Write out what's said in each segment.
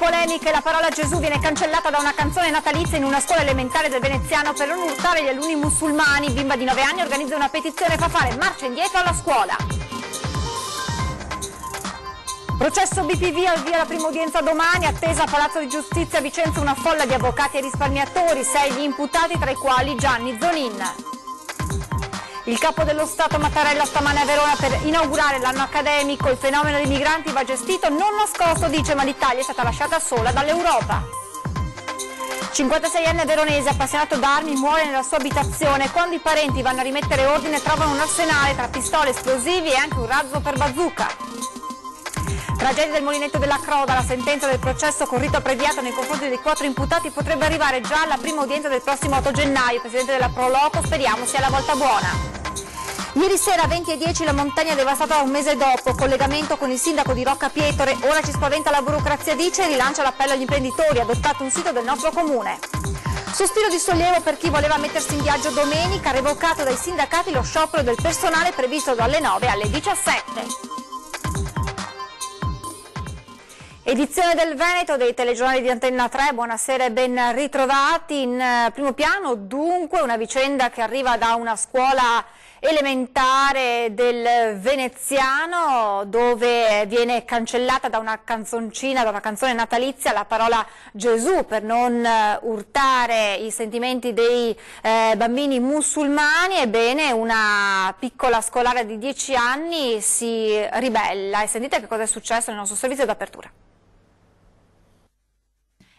polemiche, la parola Gesù viene cancellata da una canzone natalizia in una scuola elementare del Veneziano per non urtare gli alunni musulmani. Bimba di 9 anni organizza una petizione e fa fare marcia indietro alla scuola. Processo BPV, al via la prima udienza domani, attesa a Palazzo di Giustizia a Vicenza una folla di avvocati e risparmiatori, 6 gli imputati tra i quali Gianni Zonin. Il capo dello Stato Mattarella stamane a Verona per inaugurare l'anno accademico. Il fenomeno dei migranti va gestito non nascosto, dice, ma l'Italia è stata lasciata sola dall'Europa. 56enne veronese appassionato d'armi muore nella sua abitazione. Quando i parenti vanno a rimettere ordine trovano un arsenale tra pistole, esplosivi e anche un razzo per bazooka. Tragedia del Molinetto della Croda, la sentenza del processo con rito abbreviato nei confronti dei 4 imputati potrebbe arrivare già alla prima udienza del prossimo 8 gennaio. Presidente della Proloco, speriamo sia la volta buona. Ieri sera 20:10 la montagna devastata un mese dopo, collegamento con il sindaco di Rocca Pietore, ora ci spaventa la burocrazia, dice, e rilancia l'appello agli imprenditori, adottato un sito del nostro comune. Sospiro di sollievo per chi voleva mettersi in viaggio domenica, revocato dai sindacati lo sciopero del personale previsto dalle 9 alle 17. Edizione del Veneto dei telegiornali di Antenna 3, buonasera e ben ritrovati. In primo piano dunque una vicenda che arriva da una scuola elementare del Veneziano, dove viene cancellata da una canzoncina, da una canzone natalizia, la parola Gesù per non urtare i sentimenti dei bambini musulmani. Ebbene, una piccola scolare di 10 anni si ribella e sentite che cosa è successo nel nostro servizio d'apertura.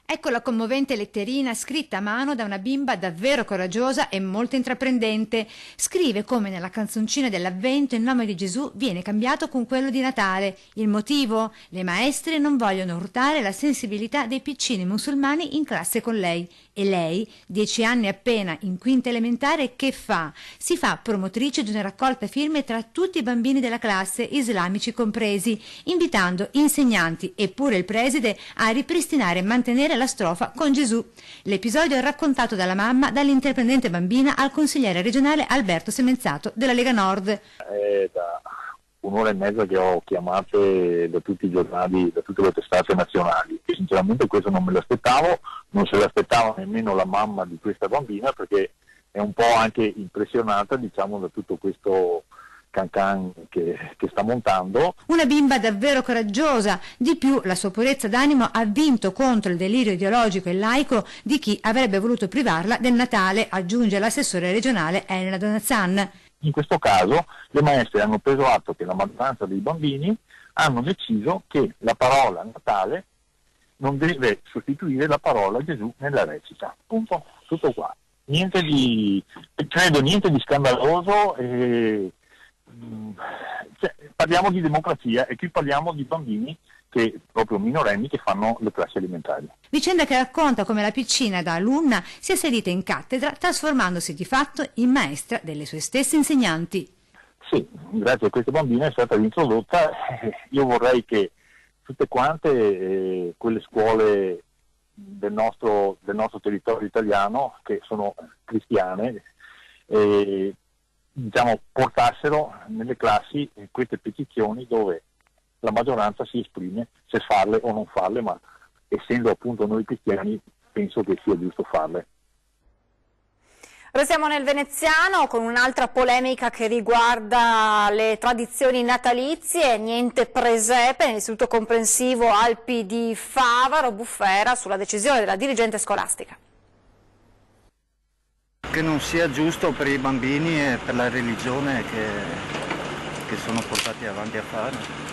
Ecco la commovente letterina scritta a mano da una bimba davvero coraggiosa e molto intraprendente. Scrive come nella canzoncina dell'Avvento il nome di Gesù viene cambiato con quello di Natale. Il motivo? Le maestre non vogliono urtare la sensibilità dei piccini musulmani in classe con lei. E lei, 10 anni appena, in quinta elementare, che fa? Si fa promotrice di una raccolta firme tra tutti i bambini della classe, islamici compresi, invitando insegnanti e pure il preside a ripristinare e mantenere la strofa con Gesù. L'episodio è raccontato dalla mamma, dall'intraprendente bambina al consigliere regionale Alberto Semenzato della Lega Nord. È da un'ora e mezza che ho chiamate da tutti i giornali, da tutte le testate nazionali, e sinceramente questo non me l'aspettavo, non se l'aspettava nemmeno la mamma di questa bambina, perché è un po' anche impressionata, diciamo, da tutto questo can che sta montando. Una bimba davvero coraggiosa, di più la sua purezza d'animo ha vinto contro il delirio ideologico e laico di chi avrebbe voluto privarla del Natale, aggiunge l'assessore regionale Elena Donazzan. In questo caso le maestre hanno preso atto che la maggioranza dei bambini hanno deciso che la parola Natale non deve sostituire la parola Gesù nella recita. Punto, tutto qua. Niente di scandaloso. Parliamo di democrazia e qui parliamo di bambini proprio minorenni che fanno le classi elementari. Vicenda che racconta come la piccina da alunna sia salita in cattedra, trasformandosi di fatto in maestra delle sue stesse insegnanti. Sì, grazie a questa bambina è stata introdotta. Io vorrei che tutte quante quelle scuole del nostro territorio italiano, che sono cristiane, diciamo, portassero nelle classi queste petizioni dove la maggioranza si esprime se farle o non farle, ma essendo appunto noi cristiani penso che sia giusto farle. Restiamo nel veneziano con un'altra polemica che riguarda le tradizioni natalizie, niente presepe nell'istituto comprensivo Alpi di Favaro, bufera sulla decisione della dirigente scolastica. Che non sia giusto per i bambini e per la religione che sono portati avanti a fare.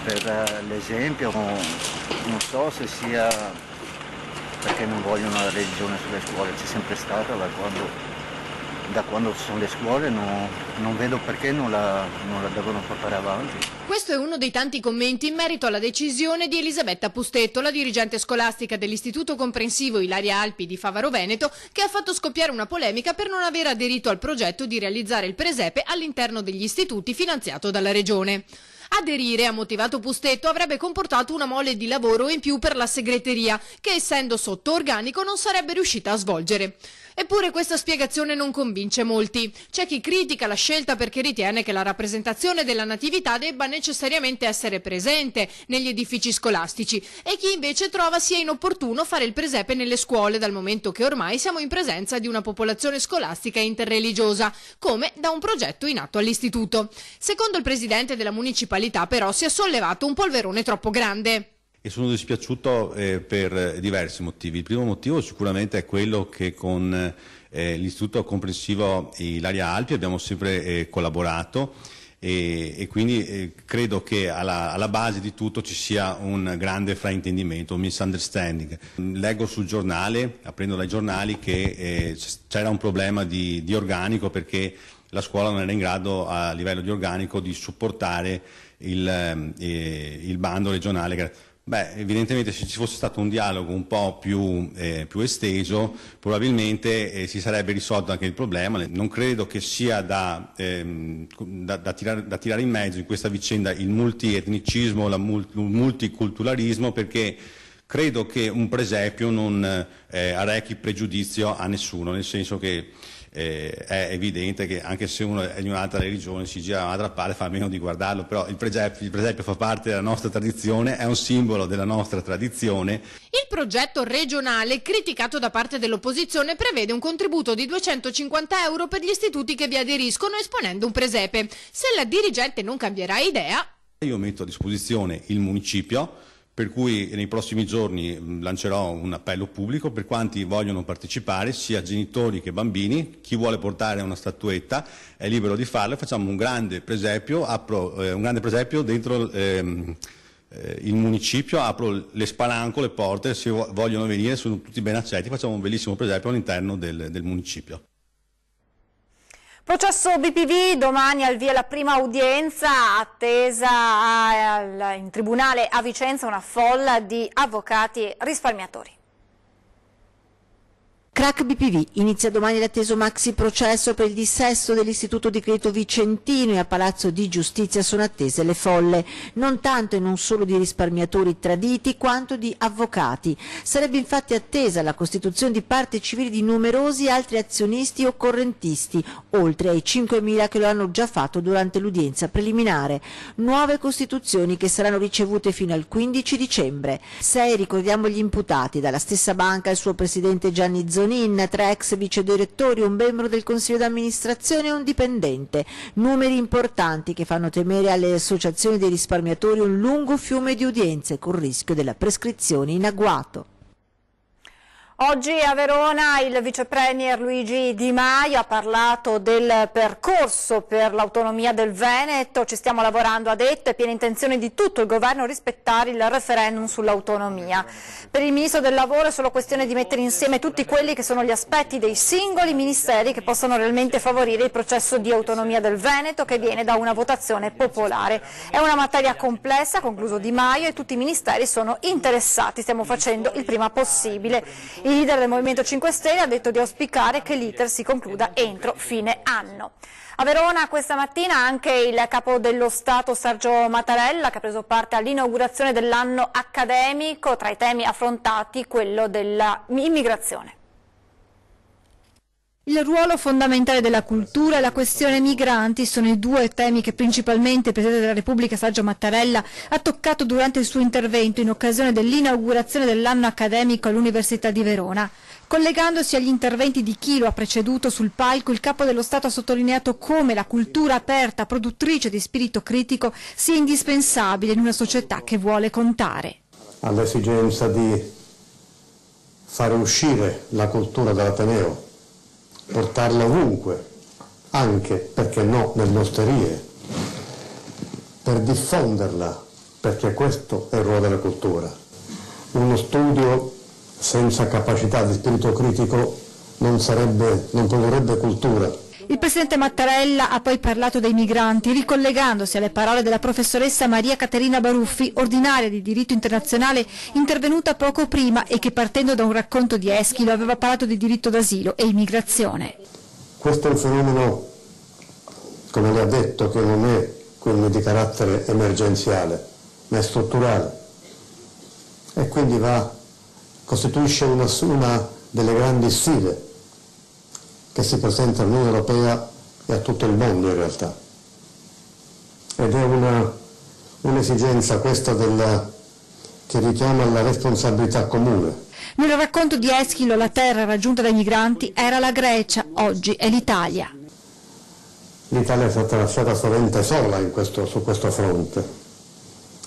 Per l'esempio, non so se sia perché non vogliono la religione sulle scuole, c'è sempre stata da quando ci sono le scuole, non vedo perché non la devono portare avanti. Questo è uno dei tanti commenti in merito alla decisione di Elisabetta Pustetto, la dirigente scolastica dell'Istituto Comprensivo Ilaria Alpi di Favaro Veneto, che ha fatto scoppiare una polemica per non aver aderito al progetto di realizzare il presepe all'interno degli istituti finanziato dalla Regione. Aderire, ha motivato Pustetto, avrebbe comportato una mole di lavoro in più per la segreteria, che essendo sotto organico non sarebbe riuscita a svolgere. Eppure questa spiegazione non convince molti. C'è chi critica la scelta perché ritiene che la rappresentazione della natività debba necessariamente essere presente negli edifici scolastici e chi invece trova sia inopportuno fare il presepe nelle scuole, dal momento che ormai siamo in presenza di una popolazione scolastica interreligiosa, come da un progetto in atto all'istituto. Secondo il presidente della municipalità però si è sollevato un polverone troppo grande. E sono dispiaciuto per diversi motivi. Il primo motivo sicuramente è quello che con l'Istituto Comprensivo Ilaria Alpi abbiamo sempre collaborato e quindi credo che alla base di tutto ci sia un grande fraintendimento, un misunderstanding. Leggo sul giornale, apprendo dai giornali che c'era un problema di organico perché la scuola non era in grado a livello di organico di supportare il bando regionale. Beh, evidentemente se ci fosse stato un dialogo un po' più esteso, probabilmente si sarebbe risolto anche il problema. Non credo che sia da tirare in mezzo in questa vicenda il multietnicismo, il multiculturalismo, perché credo che un presepio non arrechi pregiudizio a nessuno, nel senso che è evidente che anche se uno è di un'altra religione si gira dall'altra parte, fa a meno di guardarlo, però il presepio fa parte della nostra tradizione, è un simbolo della nostra tradizione. Il progetto regionale, criticato da parte dell'opposizione, prevede un contributo di 250 euro per gli istituti che vi aderiscono esponendo un presepe. Se la dirigente non cambierà idea, io metto a disposizione il municipio, per cui nei prossimi giorni lancerò un appello pubblico per quanti vogliono partecipare, sia genitori che bambini. Chi vuole portare una statuetta è libero di farlo. Facciamo un grande presepio, dentro il municipio, apro le spalanco, le porte, se vogliono venire sono tutti ben accetti, facciamo un bellissimo presepio all'interno del municipio. Processo BPV, domani al via la prima udienza, attesa in tribunale a Vicenza una folla di avvocati e risparmiatori. Crack BPV, inizia domani l'atteso maxi processo per il dissesto dell'Istituto di Credito Vicentino e a Palazzo di Giustizia sono attese le folle, non tanto e non solo di risparmiatori traditi quanto di avvocati. Sarebbe infatti attesa la costituzione di parte civile di numerosi altri azionisti o correntisti, oltre ai 5.000 che lo hanno già fatto durante l'udienza preliminare. Nuove costituzioni che saranno ricevute fino al 15 dicembre. 6, ricordiamo gli imputati, dalla stessa banca il suo presidente Gianni Zonin, 3 ex vice direttori, un membro del consiglio d'amministrazione e un dipendente. Numeri importanti che fanno temere alle associazioni dei risparmiatori un lungo fiume di udienze con rischio della prescrizione in agguato. Oggi a Verona il vice premier Luigi Di Maio ha parlato del percorso per l'autonomia del Veneto, ci stiamo lavorando, ha detto, è piena intenzione di tutto il governo rispettare il referendum sull'autonomia. Per il ministro del lavoro è solo questione di mettere insieme tutti quelli che sono gli aspetti dei singoli ministeri che possono realmente favorire il processo di autonomia del Veneto che viene da una votazione popolare. È una materia complessa, ha concluso Di Maio, e tutti i ministeri sono interessati, stiamo facendo il prima possibile. Il leader del Movimento 5 Stelle ha detto di auspicare che l'iter si concluda entro fine anno. A Verona questa mattina anche il capo dello Stato Sergio Mattarella, che ha preso parte all'inaugurazione dell'anno accademico, tra i temi affrontati quello dell'immigrazione. Il ruolo fondamentale della cultura e la questione migranti sono i due temi che principalmente il Presidente della Repubblica Sergio Mattarella ha toccato durante il suo intervento in occasione dell'inaugurazione dell'anno accademico all'Università di Verona. Collegandosi agli interventi di chi lo ha preceduto sul palco, il Capo dello Stato ha sottolineato come la cultura aperta, produttrice di spirito critico, sia indispensabile in una società che vuole contare. All'esigenza di fare uscire la cultura dall'Ateneo, portarla ovunque, anche, perché no, nelle osterie, per diffonderla, perché questo è il ruolo della cultura. Uno studio senza capacità di spirito critico non produrrebbe cultura. Il Presidente Mattarella ha poi parlato dei migranti, ricollegandosi alle parole della professoressa Maria Caterina Baruffi, ordinaria di diritto internazionale, intervenuta poco prima e che partendo da un racconto di Eschilo aveva parlato di diritto d'asilo e immigrazione. Questo è un fenomeno, come le ha detto, che non è quindi di carattere emergenziale, ma è strutturale e quindi costituisce una delle grandi sfide che si presenta all'Unione Europea e a tutto il mondo in realtà. Ed è un'esigenza questa che richiama la responsabilità comune. Nel racconto di Eschilo la terra raggiunta dai migranti era la Grecia, oggi è l'Italia. L'Italia è stata lasciata sovente sola su questo fronte.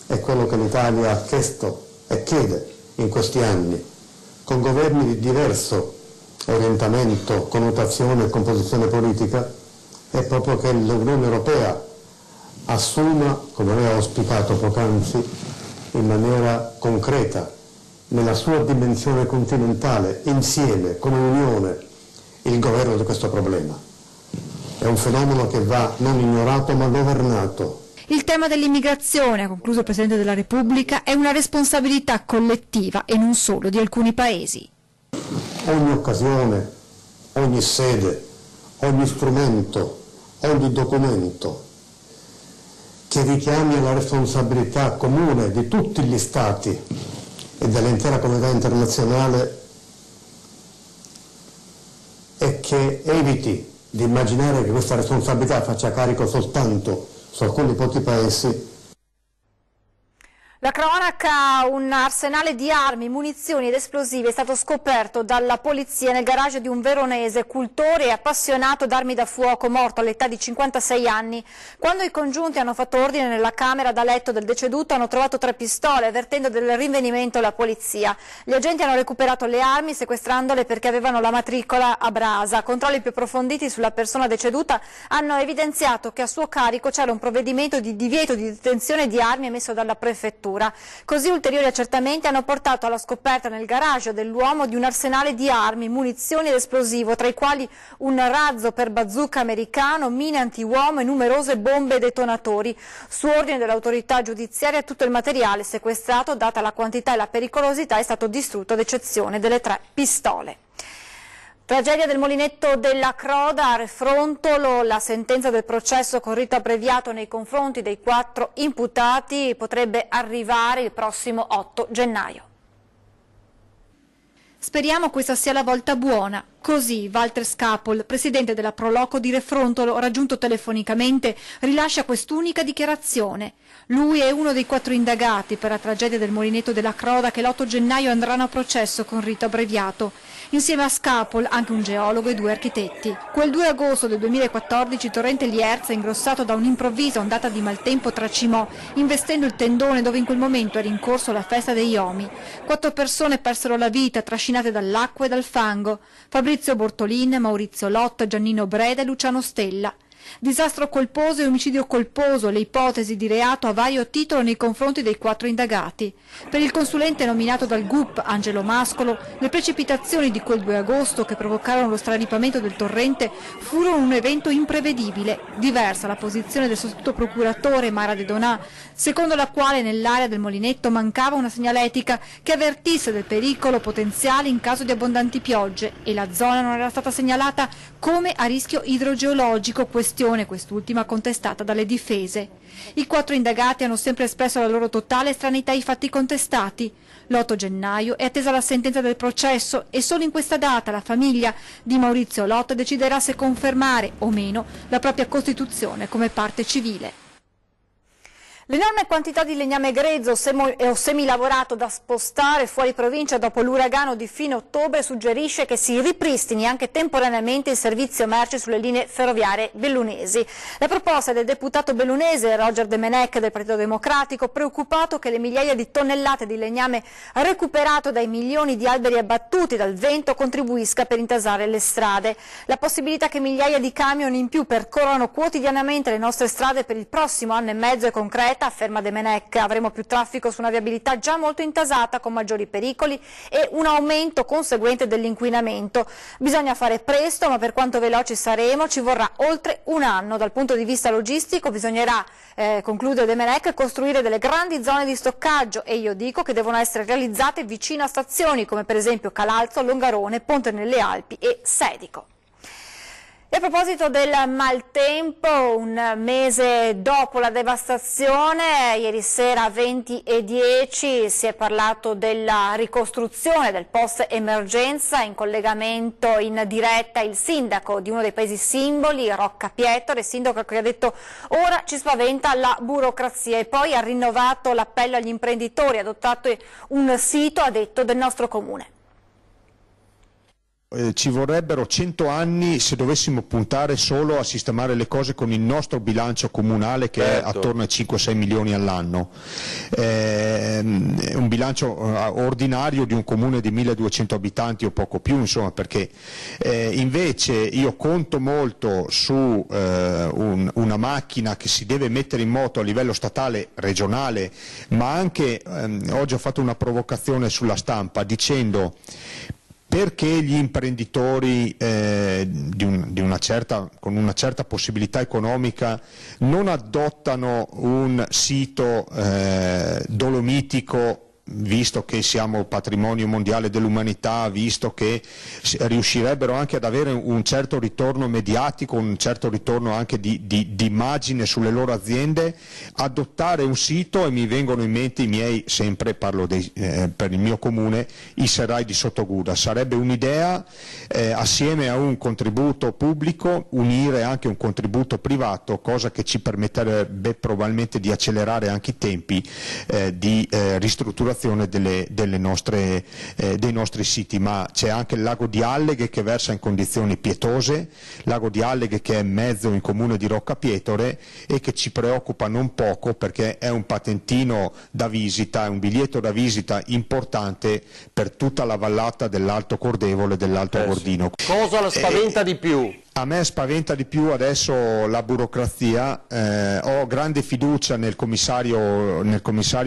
È quello che l'Italia ha chiesto e chiede in questi anni, con governi di diverso orientamento, connotazione e composizione politica, è proprio che l'Unione Europea assuma, come lei ha auspicato poc'anzi, in maniera concreta, nella sua dimensione continentale, insieme, come Unione, il governo di questo problema. È un fenomeno che va non ignorato ma governato. Il tema dell'immigrazione, ha concluso il Presidente della Repubblica, è una responsabilità collettiva e non solo di alcuni paesi. Ogni occasione, ogni sede, ogni strumento, ogni documento che richiami alla responsabilità comune di tutti gli Stati e dell'intera comunità internazionale e che eviti di immaginare che questa responsabilità faccia carico soltanto su alcuni pochi paesi. La cronaca: un arsenale di armi, munizioni ed esplosivi è stato scoperto dalla polizia nel garage di un veronese, cultore e appassionato d'armi da fuoco, morto all'età di 56 anni. Quando i congiunti hanno fatto ordine nella camera da letto del deceduto hanno trovato 3 pistole, avvertendo del rinvenimento la polizia. Gli agenti hanno recuperato le armi sequestrandole perché avevano la matricola a brasa. Controlli più approfonditi sulla persona deceduta hanno evidenziato che a suo carico c'era un provvedimento di divieto di detenzione di armi emesso dalla prefettura. Così ulteriori accertamenti hanno portato alla scoperta nel garage dell'uomo di un arsenale di armi, munizioni ed esplosivo, tra i quali un razzo per bazooka americano, mine antiuomo e numerose bombe e detonatori. Su ordine dell'autorità giudiziaria tutto il materiale sequestrato, data la quantità e la pericolosità, è stato distrutto ad eccezione delle 3 pistole. Tragedia del Molinetto della Croda a Refrontolo. La sentenza del processo con rito abbreviato nei confronti dei 4 imputati potrebbe arrivare il prossimo 8 gennaio. Speriamo questa sia la volta buona. Così Walter Scapol, presidente della Proloco di Refrontolo, raggiunto telefonicamente, rilascia quest'unica dichiarazione. Lui è uno dei 4 indagati per la tragedia del Molinetto della Croda che l'8 gennaio andranno a processo con rito abbreviato. Insieme a Scapol anche un geologo e 2 architetti. Quel 2 agosto del 2014 il torrente Lierza, ingrossato da un'improvvisa ondata di maltempo, tracimò, investendo il tendone dove in quel momento era in corso la festa dei Iomi. 4 persone persero la vita, trascinate dall'acqua e dal fango. Fabrizio Bortolin, Maurizio Lotto, Giannino Breda e Luciano Stella. Disastro colposo e omicidio colposo, le ipotesi di reato a vario titolo nei confronti dei 4 indagati. Per il consulente nominato dal GUP, Angelo Mascolo, le precipitazioni di quel 2 agosto che provocarono lo straripamento del torrente furono un evento imprevedibile. Diversa la posizione del sostituto procuratore Mara De Donà, secondo la quale nell'area del Molinetto mancava una segnaletica che avvertisse del pericolo potenziale in caso di abbondanti piogge e la zona non era stata segnalata come a rischio idrogeologico, questione quest'ultima contestata dalle difese. I 4 indagati hanno sempre espresso la loro totale estraneità ai fatti contestati. L'8 gennaio è attesa la sentenza del processo e solo in questa data la famiglia di Maurizio Lotto deciderà se confermare o meno la propria costituzione come parte civile. L'enorme quantità di legname grezzo o semilavorato da spostare fuori provincia dopo l'uragano di fine ottobre suggerisce che si ripristini anche temporaneamente il servizio merci sulle linee ferroviarie bellunesi. La proposta del deputato bellunese Roger De Menec del Partito Democratico, preoccupato che le migliaia di tonnellate di legname recuperato dai milioni di alberi abbattuti dal vento contribuisca per intasare le strade. La possibilità che migliaia di camion in più percorrano quotidianamente le nostre strade per il prossimo anno e mezzo è concreta, afferma De Menec. Avremo più traffico su una viabilità già molto intasata con maggiori pericoli e un aumento conseguente dell'inquinamento. Bisogna fare presto, ma per quanto veloci saremo ci vorrà oltre un anno. Dal punto di vista logistico bisognerà, conclude De Menec, costruire delle grandi zone di stoccaggio e io dico che devono essere realizzate vicino a stazioni come per esempio Calalzo, Longarone, Ponte nelle Alpi e Sedico. E a proposito del maltempo, un mese dopo la devastazione, ieri sera 20:10 si è parlato della ricostruzione del post emergenza. In collegamento in diretta il sindaco di uno dei paesi simboli, Rocca Pietore, sindaco che ha detto ora ci spaventa la burocrazia, e poi ha rinnovato l'appello agli imprenditori, ha adottato un sito, ha detto, del nostro comune. Ci vorrebbero 100 anni se dovessimo puntare solo a sistemare le cose con il nostro bilancio comunale, che è attorno ai 5-6 milioni all'anno. Un bilancio ordinario di un comune di 1200 abitanti o poco più, insomma, perché invece io conto molto su una macchina che si deve mettere in moto a livello statale, regionale, ma anche oggi ho fatto una provocazione sulla stampa dicendo: perché gli imprenditori con una certa possibilità economica non adottano un sito dolomitico, visto che siamo patrimonio mondiale dell'umanità, visto che riuscirebbero anche ad avere un certo ritorno mediatico, un certo ritorno anche di immagine sulle loro aziende, adottare un sito, e mi vengono in mente i miei, sempre parlo per il mio comune, i serrai di Sottoguda. Sarebbe un'idea, assieme a un contributo pubblico, unire anche un contributo privato, cosa che ci permetterebbe probabilmente di accelerare anche i tempi di ristrutturazione dei nostri siti. Ma c'è anche il lago di Alleghe che versa in condizioni pietose, lago di Alleghe che è mezzo in comune di Rocca Pietore e che ci preoccupa non poco, perché è un patentino da visita, è un biglietto da visita importante per tutta la vallata dell'Alto Cordevole e dell'Alto Gordino. Cosa la spaventa di più? A me spaventa di più adesso la burocrazia. Ho grande fiducia nel commissario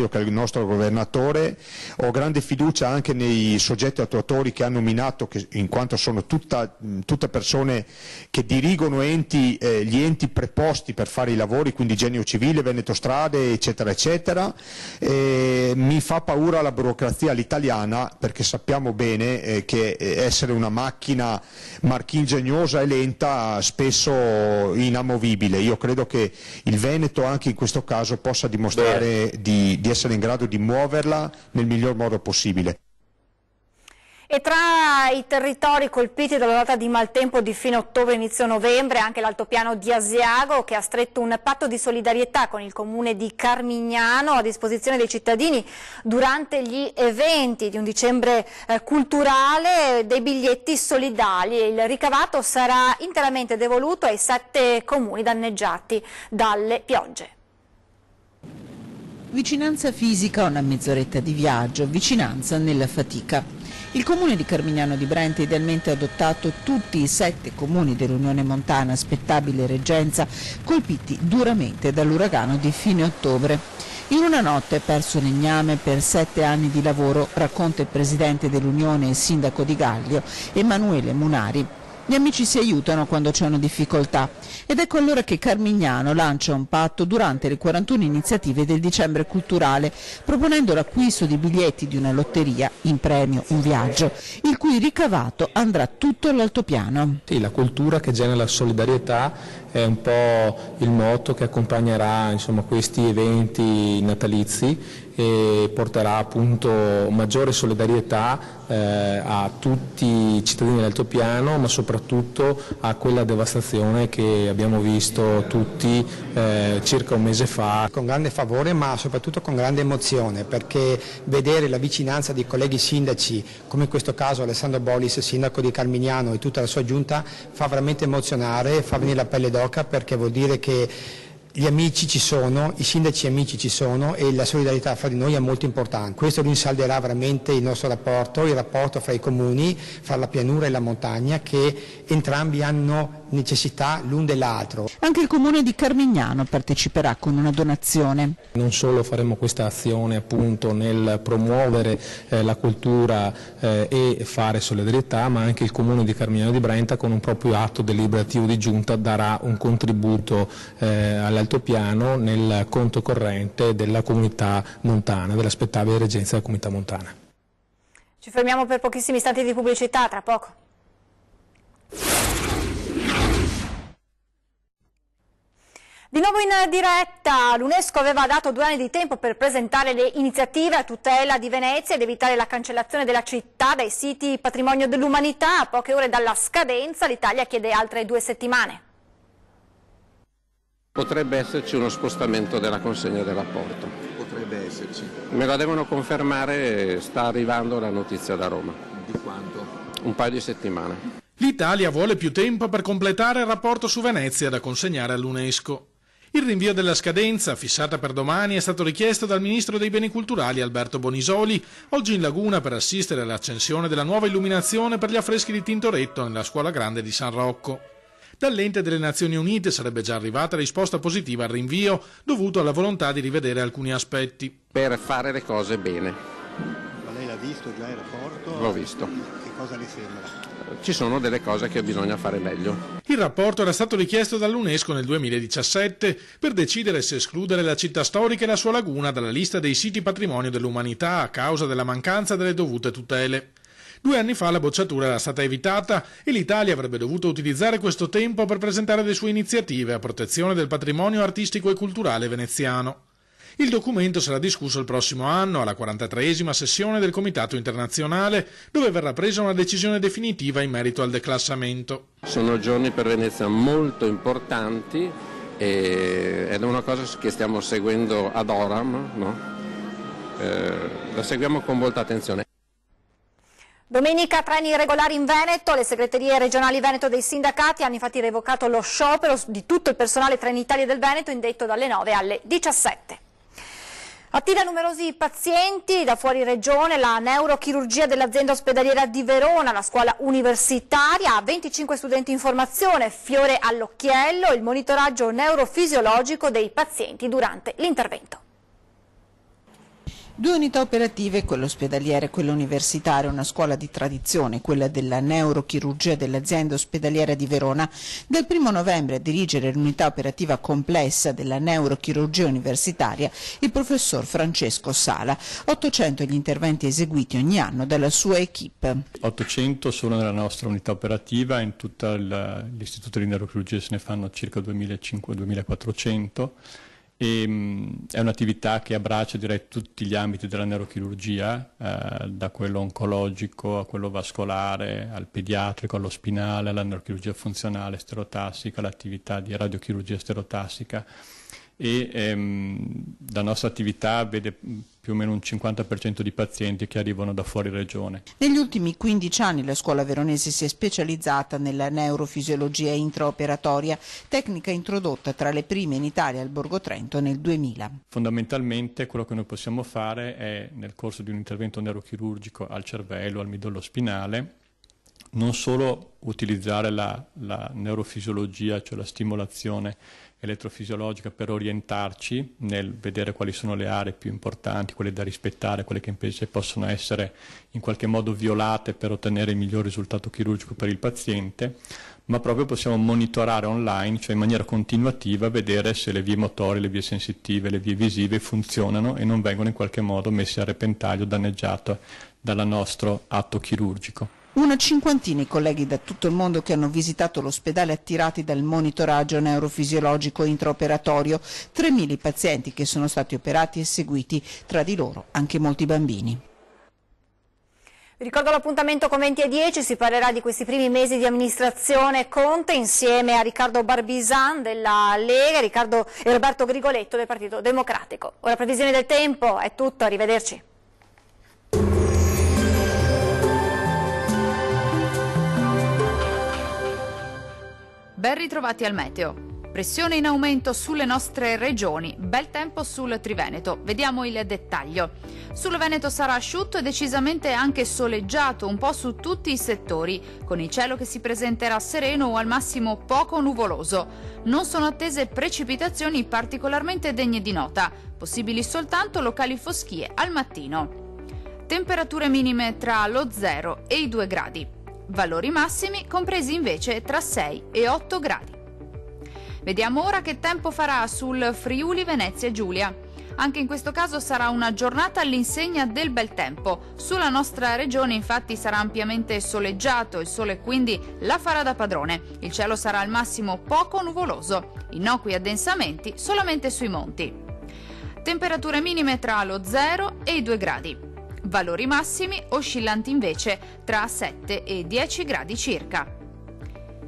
che è il nostro governatore, ho grande fiducia anche nei soggetti attuatori che ha nominato, in quanto sono tutte persone che dirigono gli enti preposti per fare i lavori, quindi Genio Civile, Veneto Strade, eccetera eccetera. Mi fa paura la burocrazia all'italiana, perché sappiamo bene che essere una macchina marchingegnosa e lenta, spesso inamovibile. Io credo che il Veneto anche in questo caso possa dimostrare di essere in grado di muoverla nel miglior modo possibile. E tra i territori colpiti dall'ondata di maltempo di fine ottobre inizio novembre anche l'altopiano di Asiago, che ha stretto un patto di solidarietà con il comune di Carmignano a disposizione dei cittadini durante gli eventi di un dicembre culturale, dei biglietti solidali. Il ricavato sarà interamente devoluto ai 7 comuni danneggiati dalle piogge. Vicinanza fisica a una mezz'oretta di viaggio, vicinanza nella fatica. Il comune di Carmignano di Brenta ha idealmente adottato tutti i 7 comuni dell'Unione Montana Spettabile Reggenza colpiti duramente dall'uragano di fine ottobre. In una notte perso legname per 7 anni di lavoro, racconta il presidente dell'Unione e sindaco di Gaglio, Emanuele Munari. Gli amici si aiutano quando c'è una difficoltà, ed ecco allora che Carmignano lancia un patto durante le 41 iniziative del dicembre culturale, proponendo l'acquisto di biglietti di una lotteria, in premio un viaggio, il cui ricavato andrà tutto all'altopiano. Sì, la cultura che genera la solidarietà è un po' il motto che accompagnerà, insomma, questi eventi natalizi, e porterà appunto maggiore solidarietà a tutti i cittadini dell'altopiano, ma soprattutto a quella devastazione che abbiamo visto tutti circa un mese fa. Con grande favore, ma soprattutto con grande emozione, perché vedere la vicinanza di colleghi sindaci, come in questo caso Alessandro Bollis, sindaco di Carmignano, e tutta la sua giunta, fa veramente emozionare, fa venire la pelle d'oca, perché vuol dire che gli amici ci sono, i sindaci amici ci sono, e la solidarietà fra di noi è molto importante. Questo rinsalderà veramente il nostro rapporto, il rapporto fra i comuni, fra la pianura e la montagna, che entrambi hanno necessità l'un dell'altro. Anche il comune di Carmignano parteciperà con una donazione. Non solo faremo questa azione appunto nel promuovere la cultura e fare solidarietà, ma anche il comune di Carmignano di Brenta, con un proprio atto deliberativo di giunta, darà un contributo all'altopiano nel conto corrente della comunità montana, della Spettabile Reggenza della comunità montana. Ci fermiamo per pochissimi istanti di pubblicità, tra poco. nuovo in diretta, l'UNESCO aveva dato 2 anni di tempo per presentare le iniziative a tutela di Venezia ed evitare la cancellazione della città dai siti patrimonio dell'umanità. A poche ore dalla scadenza l'Italia chiede altre 2 settimane. Potrebbe esserci uno spostamento della consegna del rapporto. Potrebbe esserci. Me la devono confermare, sta arrivando la notizia da Roma. Di quanto? Un paio di settimane. L'Italia vuole più tempo per completare il rapporto su Venezia da consegnare all'UNESCO. Il rinvio della scadenza, fissata per domani, è stato richiesto dal ministro dei Beni Culturali Alberto Bonisoli, oggi in Laguna per assistere all'accensione della nuova illuminazione per gli affreschi di Tintoretto nella Scuola Grande di San Rocco. Dall'ente delle Nazioni Unite sarebbe già arrivata risposta positiva al rinvio, dovuto alla volontà di rivedere alcuni aspetti. Per fare le cose bene. Ma lei l'ha visto già il rapporto? L'ho visto. Che cosa le sembra? Ci sono delle cose che bisogna fare meglio. Il rapporto era stato richiesto dall'UNESCO nel 2017 per decidere se escludere la città storica e la sua laguna dalla lista dei siti patrimonio dell'umanità a causa della mancanza delle dovute tutele. 2 anni fa la bocciatura era stata evitata e l'Italia avrebbe dovuto utilizzare questo tempo per presentare le sue iniziative a protezione del patrimonio artistico e culturale veneziano. Il documento sarà discusso il prossimo anno alla 43esima sessione del Comitato internazionale, dove verrà presa una decisione definitiva in merito al declassamento. Sono giorni per Venezia molto importanti ed è una cosa che stiamo seguendo ad horam, no? La seguiamo con molta attenzione. Domenica treni irregolari in Veneto, le segreterie regionali Veneto dei sindacati hanno infatti revocato lo sciopero di tutto il personale Trenitalia del Veneto indetto dalle 9 alle 17. Attira numerosi pazienti da fuori regione la neurochirurgia dell'azienda ospedaliera di Verona, la scuola universitaria, 25 studenti in formazione, fiore all'occhiello, il monitoraggio neurofisiologico dei pazienti durante l'intervento. 2 unità operative, quella ospedaliera e quella universitaria, una scuola di tradizione, quella della neurochirurgia dell'azienda ospedaliera di Verona. Dal 1 novembre a dirigere l'unità operativa complessa della neurochirurgia universitaria il professor Francesco Sala. 800 gli interventi eseguiti ogni anno dalla sua equipe. 800 solo nella nostra unità operativa, in tutto l'istituto di neurochirurgia se ne fanno circa 2500-2400. È un'attività che abbraccia direi tutti gli ambiti della neurochirurgia, da quello oncologico a quello vascolare, al pediatrico, allo spinale, alla neurochirurgia funzionale stereotassica, all'attività di radiochirurgia stereotassica. E la nostra attività vede più o meno un 50% di pazienti che arrivano da fuori regione. Negli ultimi 15 anni la scuola veronese si è specializzata nella neurofisiologia intraoperatoria, tecnica introdotta tra le prime in Italia al Borgo Trento nel 2000. Fondamentalmente quello che noi possiamo fare è, nel corso di un intervento neurochirurgico al cervello, al midollo spinale, non solo utilizzare la neurofisiologia, cioè la stimolazione elettrofisiologica per orientarci nel vedere quali sono le aree più importanti, quelle da rispettare, quelle che invece possono essere in qualche modo violate per ottenere il miglior risultato chirurgico per il paziente, ma proprio possiamo monitorare online, cioè in maniera continuativa, vedere se le vie motorie, le vie sensitive, le vie visive funzionano e non vengono in qualche modo messe a repentaglio, danneggiate dal nostro atto chirurgico. Una cinquantina i colleghi da tutto il mondo che hanno visitato l'ospedale attirati dal monitoraggio neurofisiologico intraoperatorio, 3.000 i pazienti che sono stati operati e seguiti, tra di loro anche molti bambini. Vi ricordo l'appuntamento con 20:10, si parlerà di questi primi mesi di amministrazione Conte insieme a Riccardo Barbisan della Lega e Roberto Grigoletto del Partito Democratico. Ora previsione del tempo, è tutto, arrivederci. Ben ritrovati al meteo. Pressione in aumento sulle nostre regioni, bel tempo sul Triveneto. Vediamo il dettaglio. Sul Veneto sarà asciutto e decisamente anche soleggiato un po' su tutti i settori, con il cielo che si presenterà sereno o al massimo poco nuvoloso. Non sono attese precipitazioni particolarmente degne di nota, possibili soltanto locali foschie al mattino. Temperature minime tra lo 0 e i 2 gradi. Valori massimi compresi invece tra 6 e 8 gradi. Vediamo ora che tempo farà sul Friuli Venezia Giulia. Anche in questo caso sarà una giornata all'insegna del bel tempo. Sulla nostra regione infatti sarà ampiamente soleggiato, il sole quindi la farà da padrone. Il cielo sarà al massimo poco nuvoloso, innocui addensamenti solamente sui monti. Temperature minime tra lo 0 e i 2 gradi. Valori massimi oscillanti invece tra 7 e 10 gradi circa.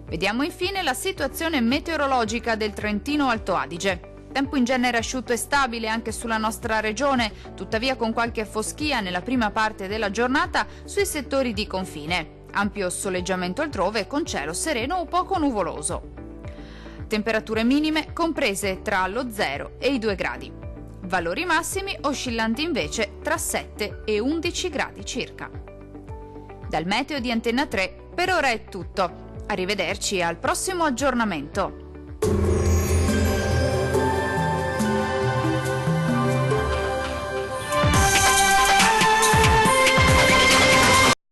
Vediamo infine la situazione meteorologica del Trentino Alto Adige. Tempo in genere asciutto e stabile anche sulla nostra regione, tuttavia con qualche foschia nella prima parte della giornata sui settori di confine. Ampio soleggiamento altrove con cielo sereno o poco nuvoloso. Temperature minime comprese tra lo 0 e i 2 gradi. Valori massimi oscillanti invece tra 7 e 11 gradi circa. Dal meteo di Antenna 3 per ora è tutto. Arrivederci al prossimo aggiornamento.